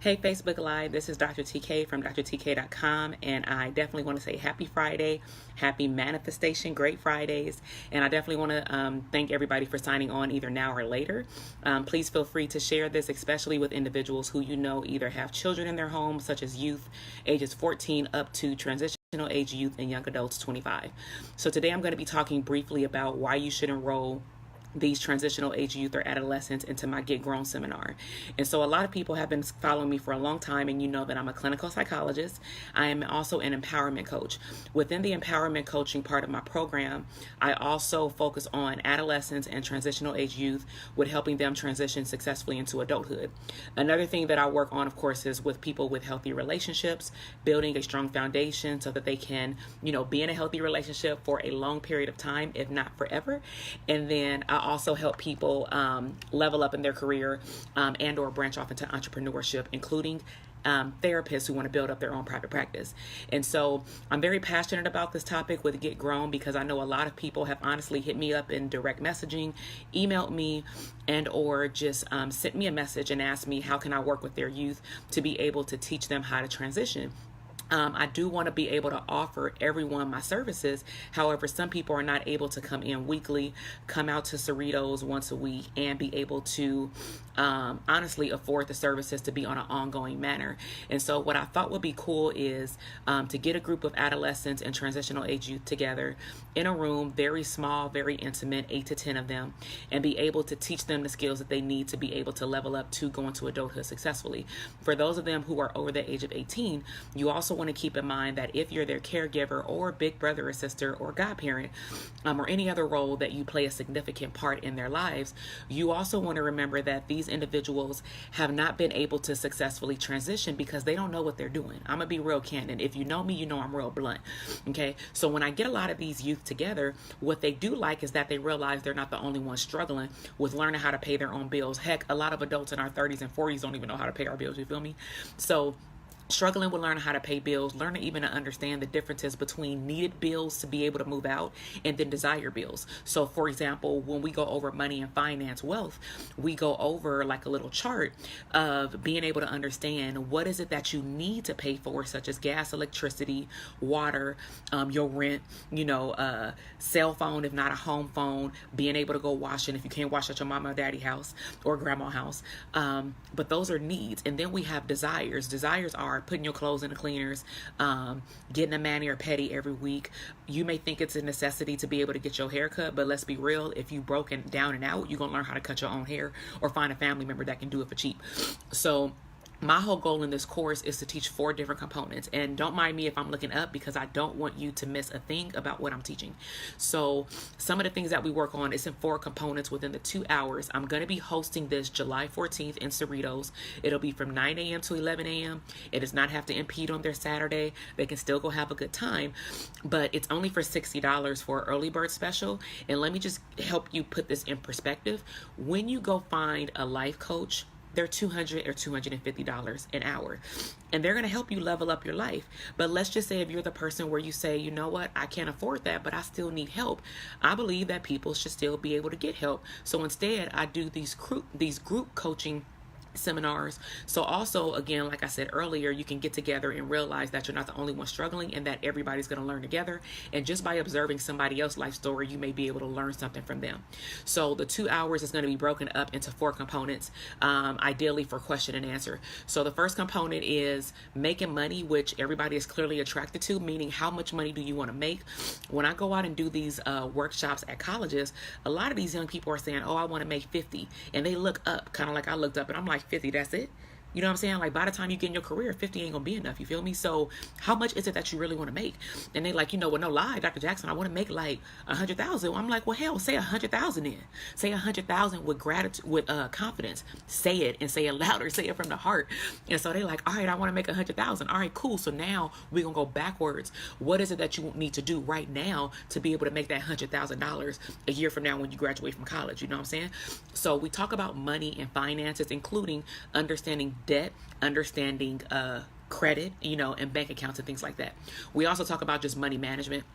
Hey, Facebook Live, this is Dr. TK from drtk.com, and I definitely want to say happy Friday, happy manifestation, great Fridays, and I definitely want to thank everybody for signing on either now or later. Please feel free to share this, especially with individuals who you know either have children in their home, such as youth, ages 14 up to transitional age youth and young adults 25. So today I'm going to be talking briefly about why you should enroll these transitional age youth or adolescents into my Get Grown seminar. And so a lot of people have been following me for a long time, and you know that I'm a clinical psychologist. I am also an empowerment coach. Within the empowerment coaching part of my program, I also focus on adolescents and transitional age youth with helping them transition successfully into adulthood. Another thing that I work on, of course, is with people with healthy relationships, building a strong foundation so that they can, be in a healthy relationship for a long period of time, if not forever. And then I also help people level up in their career and or branch off into entrepreneurship, including therapists who want to build up their own private practice. And so I'm very passionate about this topic with Get Grown because I know a lot of people have honestly hit me up in direct messaging, emailed me, and or just sent me a message and asked me how can I work with their youth to be able to teach them how to transition. I do want to be able to offer everyone my services. However, some people are not able to come in weekly, come out to Cerritos once a week, and be able to honestly afford the services to be on an ongoing manner. And so what I thought would be cool is to get a group of adolescents and transitional age youth together in a room, very small, very intimate, 8 to 10 of them, and be able to teach them the skills that they need to be able to level up to go into adulthood successfully. For those of them who are over the age of 18, you also want to keep in mind that if you're their caregiver or big brother or sister or godparent or any other role that you play a significant part in their lives, you also want to remember that these individuals have not been able to successfully transition because they don't know what they're doing. I'm gonna be real candid. If you know me, you know I'm real blunt. Okay, so when I get a lot of these youth together, what they do like is that they realize they're not the only ones struggling with learning how to pay their own bills. Heck, a lot of adults in our 30s and 40s don't even know how to pay our bills. You feel me? So struggling with learning how to pay bills, learning even to understand the differences between needed bills to be able to move out and then desire bills. So for example, when we go over money and finance wealth, we go over like a little chart of being able to understand what is it that you need to pay for, such as gas, electricity, water, your rent, cell phone, if not a home phone, being able to go washing if you can't wash at your mama or daddy house or grandma house. But those are needs. And then we have desires. Desires are putting your clothes in the cleaners, getting a mani or pedi every week. You may think it's a necessity to be able to get your hair cut, but let's be real. If you broken down and out, you're going to learn how to cut your own hair or find a family member that can do it for cheap. So my whole goal in this course is to teach 4 different components. And don't mind me if I'm looking up because I don't want you to miss a thing about what I'm teaching. So some of the things that we work on is in 4 components within the 2 hours. I'm going to be hosting this July 14th in Cerritos. It'll be from 9 a.m. to 11 a.m. It does not have to impede on their Saturday. They can still go have a good time. But it's only for $60 for an early bird special. And let me just help you put this in perspective. When you go find a life coach, they're $200 or $250 an hour, and they're going to help you level up your life. But let's just say if you're the person where you say, you know what, I can't afford that, but I still need help. I believe that people should still be able to get help. So instead, I do these group coaching seminars. So also, again, like I said earlier, you can get together and realize that you're not the only one struggling and that everybody's going to learn together. And just by observing somebody else's life story, you may be able to learn something from them. So the 2 hours is going to be broken up into 4 components, ideally for question and answer. So the first component is making money, which everybody is clearly attracted to, meaning how much money do you want to make? When I go out and do these workshops at colleges, a lot of these young people are saying, oh, I want to make 50. And they look up, kind of like I looked up, and I'm like, 50, that's it? You know what I'm saying? Like by the time you get in your career, 50 ain't gonna be enough. You feel me? So how much is it that you really want to make? And they like, well, no lie, Dr. Jackson, I want to make like 100,000. I'm like, well, hell, say 100,000 then. Say 100,000 with gratitude, with confidence. Say it and say it louder. Say it from the heart. And so they like, all right, I want to make 100,000. All right, cool. So now we're gonna go backwards. What is it that you need to do right now to be able to make that $100,000 a year from now when you graduate from college? You know what I'm saying? So we talk about money and finances, including understanding debt, understanding credit, and bank accounts and things like that. We also talk about just money management.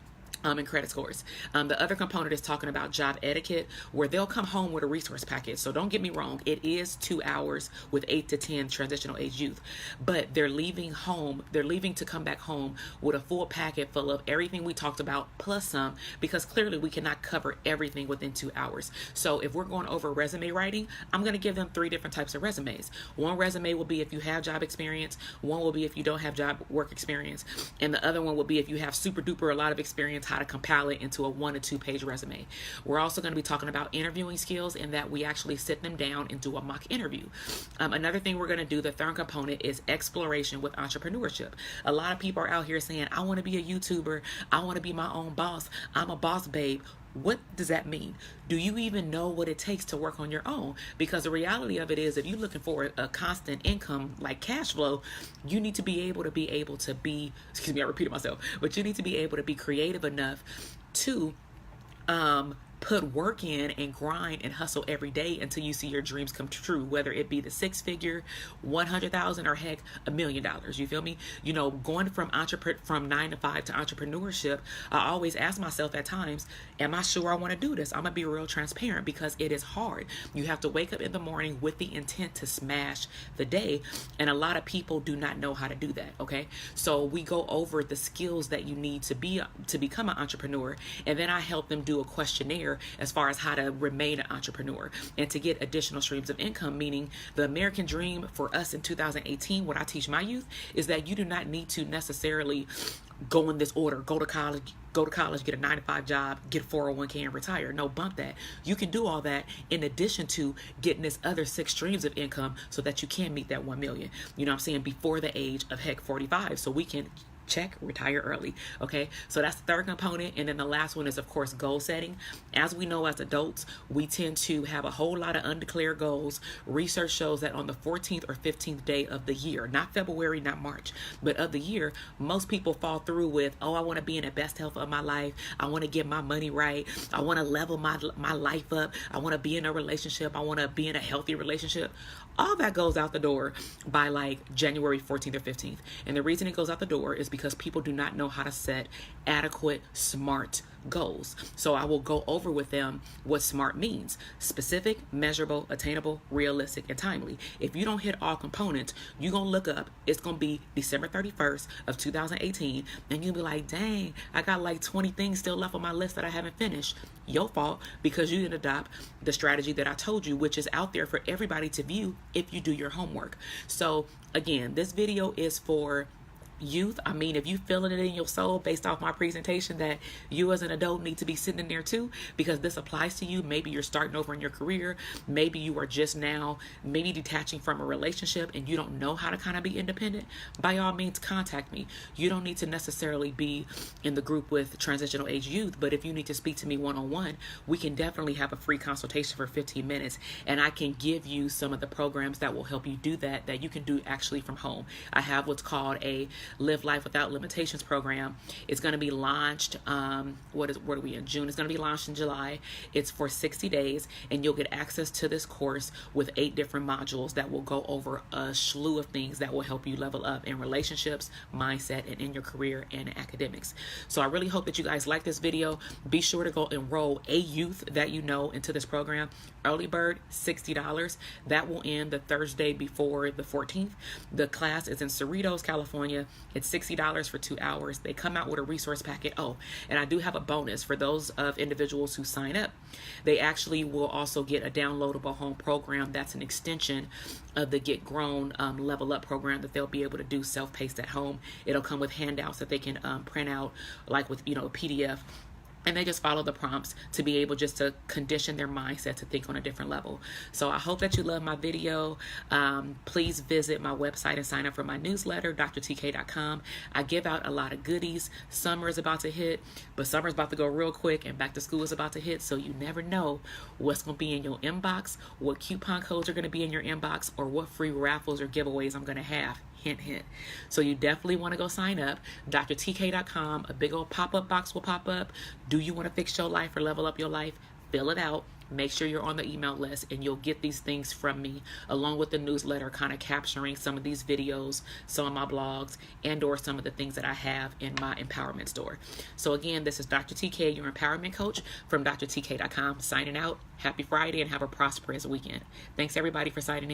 And credit scores. The other component is talking about job etiquette, where they'll come home with a resource package. So don't get me wrong, it is 2 hours with 8 to 10 transitional age youth, but they're leaving to come back home with a full packet full of everything we talked about plus some, because clearly we cannot cover everything within 2 hours. So if we're going over resume writing, I'm going to give them 3 different types of resumes. One resume will be if you have job experience, one will be if you don't have job work experience, and the other one will be if you have super duper a lot of experience, how to compile it into a 1 or 2 page resume. We're also going to be talking about interviewing skills, and that we actually sit them down and do a mock interview. Another thing we're going to do, the third component, is exploration with entrepreneurship. A lot of people are out here saying, I want to be a YouTuber, I want to be my own boss, I'm a boss babe. What does that mean? Do you even know what it takes to work on your own? Because the reality of it is, if you're looking for a constant income like cash flow, you need to be able to be, excuse me, I repeated myself, but you need to be able to be creative enough to put work in and grind and hustle every day until you see your dreams come true, whether it be the 6-figure, 100,000, or heck, $1 million. You feel me? You know, going from 9 to 5 to entrepreneurship, I always ask myself at times, am I sure I want to do this? I'm gonna be real transparent, because it is hard. You have to wake up in the morning with the intent to smash the day, and a lot of people do not know how to do that. Okay, so we go over the skills that you need to become an entrepreneur, and then I help them do a questionnaire as far as how to remain an entrepreneur and to get additional streams of income. Meaning, the American dream for us in 2018, what I teach my youth, is that you do not need to necessarily go in this order: go to college, get a 9 to 5 job, get a 401k, and retire. No, bump that. You can do all that in addition to getting this other 6 streams of income so that you can meet that 1 million. You know what I'm saying? Before the age of 45, so we can check retire early. Okay, so that's the third component. And then the last one is, of course, goal setting. As we know, as adults, we tend to have a whole lot of undeclared goals. Research shows that on the 14th or 15th day of the year, not February, not March, but of the year, most people fall through with, oh, I want to be in the best health of my life, I want to get my money right, I want to level my life up, I want to be in a relationship, I want to be in a healthy relationship. All that goes out the door by like January 14th or 15th. And the reason it goes out the door is because people do not know how to set adequate, smart goals. So I will go over with them what SMART means: specific, measurable, attainable, realistic, and timely. If you don't hit all components, you're going to look up, it's going to be December 31st of 2018, and you'll be like, dang, I got like 20 things still left on my list that I haven't finished. Your fault, because you didn't adopt the strategy that I told you, which is out there for everybody to view if you do your homework. So again, this video is for youth. I mean, if you feeling it in your soul based off my presentation that you as an adult need to be sitting in there too, because this applies to you. Maybe you're starting over in your career. Maybe you are just now maybe detaching from a relationship and you don't know how to kind of be independent. By all means, contact me. You don't need to necessarily be in the group with transitional age youth, but if you need to speak to me one-on-one, we can definitely have a free consultation for 15 minutes, and I can give you some of the programs that will help you do that you can do actually from home. I have what's called a Live Life Without Limitations program. It's going to be launched, what are we in, June? It's going to be launched in July. It's for 60 days, and you'll get access to this course with 8 different modules that will go over a slew of things that will help you level up in relationships, mindset, and in your career and academics. So I really hope that you guys like this video. Be sure to go enroll a youth that you know into this program. Early bird, $60. That will end the Thursday before the 14th. The class is in Cerritos, California. It's $60 for 2 hours. They come out with a resource packet. Oh, and I do have a bonus for those of individuals who sign up. They actually will also get a downloadable home program that's an extension of the Get Grown Level Up program that they'll be able to do self-paced at home. It'll come with handouts that they can print out, like with, a PDF. And they just follow the prompts to be able just to condition their mindset to think on a different level. So I hope that you love my video. Please visit my website and sign up for my newsletter, drtk.com. I give out a lot of goodies. Summer is about to hit, but summer is about to go real quick, and back to school is about to hit. So you never know what's going to be in your inbox, what coupon codes are going to be in your inbox, or what free raffles or giveaways I'm going to have. Hint, hint. So you definitely want to go sign up. drtk.com. A big old pop-up box will pop up. Do you want to fix your life or level up your life? Fill it out. Make sure you're on the email list, and you'll get these things from me along with the newsletter, kind of capturing some of these videos, some of my blogs, and or some of the things that I have in my empowerment store. So again, this is Dr. TK, your empowerment coach from drtk.com, signing out. Happy Friday and have a prosperous weekend. Thanks everybody for signing in.